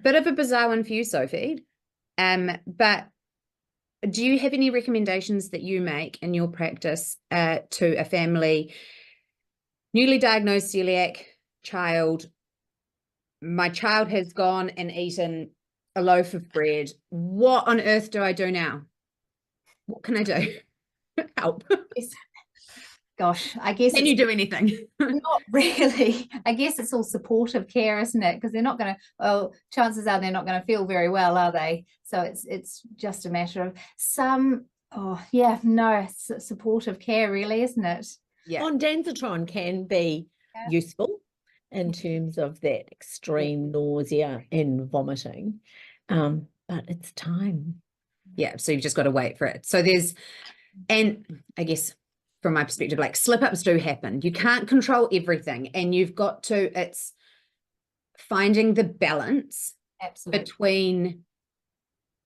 bit of a bizarre one for you, Sophie. But do you have any recommendations that you make in your practice to a family, newly diagnosed celiac child? My child has gone and eaten a loaf of bread. What on earth do I do now? What can I do? Help. Gosh, I guess Can you do anything? not really. I guess it's all supportive care, isn't it? Because they're not going to, well, chances are they're not going to feel very well, are they? So it's just a matter of some, oh yeah, no, it's supportive care really, isn't it? Yeah. Ondansetron can be useful in terms of that extreme nausea and vomiting, but it's time. Yeah, so you've just got to wait for it. So and I guess from my perspective, like slip-ups do happen. You can't control everything, and you've got to, it's finding the balance between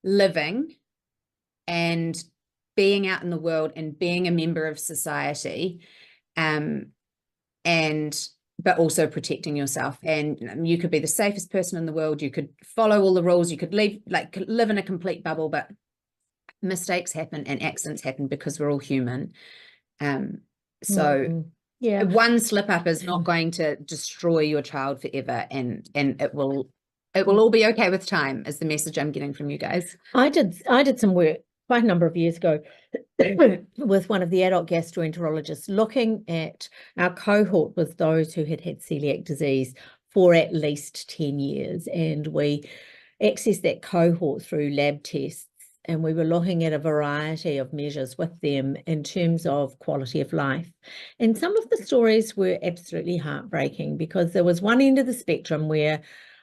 living and being out in the world and being a member of society, but also protecting yourself. And you could be the safest person in the world, you could follow all the rules, you could live in a complete bubble, but mistakes happen and accidents happen because we're all human. So yeah, one slip up is not going to destroy your child forever, and it will all be okay with time, is the message I'm getting from you guys. I did some work quite a number of years ago with one of the adult gastroenterologists, looking at our cohort with those who had celiac disease for at least 10 years, and we accessed that cohort through lab tests. And we were looking at a variety of measures with them in terms of quality of life. And some of the stories were absolutely heartbreaking, because there was one end of the spectrum where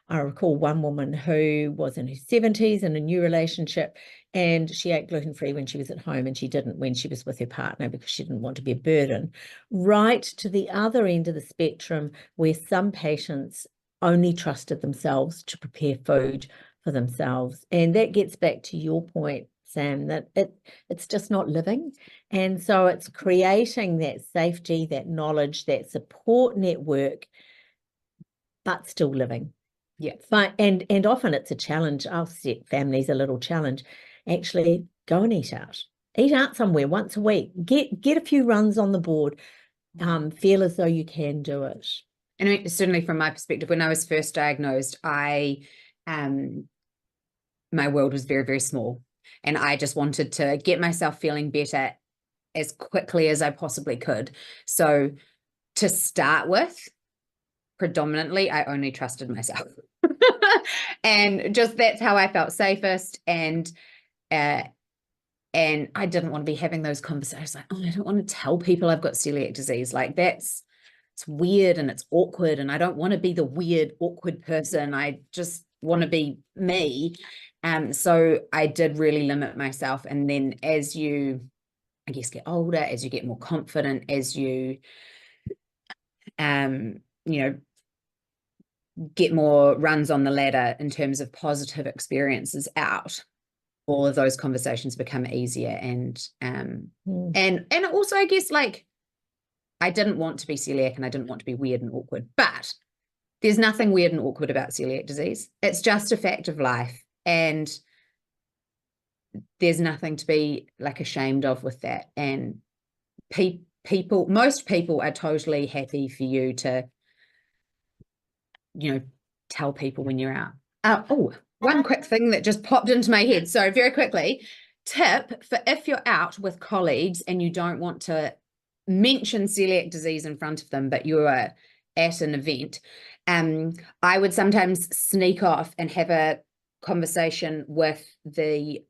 I recall one woman who was in her 70s in a new relationship, and she ate gluten-free when she was at home, and she didn't when she was with her partner because she didn't want to be a burden. Right to the other end of the spectrum, where some patients only trusted themselves to prepare food for themselves. And that gets back to your point, Sam, that it's just not living. And so it's creating that safety, that knowledge, that support network, but still living. Yeah. And often it's a challenge. I'll set families a little challenge. Actually, go and eat out. Eat out somewhere once a week. Get a few runs on the board. Feel as though you can do it. And I mean, certainly from my perspective, when I was first diagnosed, my world was very, very small, and I just wanted to get myself feeling better as quickly as I possibly could. So to start with, predominantly, I only trusted myself. And just that's how I felt safest. And I didn't want to be having those conversations like, oh, I don't want to tell people I've got celiac disease. Like it's weird and it's awkward, and I don't want to be the weird, awkward person. I just want to be me. So I did really limit myself. And then as you, I guess, get older, as you get more confident, as you, get more runs on the ladder in terms of positive experiences out, all of those conversations become easier. And also, I guess, like, I didn't want to be celiac and I didn't want to be weird and awkward, but there's nothing weird and awkward about celiac disease. It's just a fact of life, and there's nothing to be like ashamed of with that. And most people are totally happy for you to, tell people when you're out. One quick thing that just popped into my head. So very quickly, tip for if you're out with colleagues and you don't want to mention celiac disease in front of them, but you're at an event, I would sometimes sneak off and have a conversation with a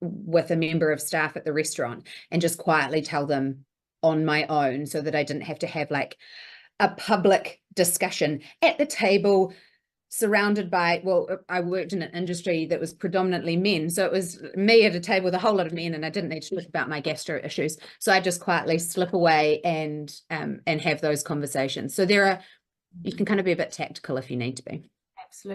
member of staff at the restaurant, and just quietly tell them on my own, so that I didn't have to have like a public discussion at the table surrounded by, well, I worked in an industry that was predominantly men, so it was me at a table with a whole lot of men, and I didn't need to talk about my gastro issues. So I just quietly slip away and have those conversations. So you can kind of be a bit tactical if you need to be.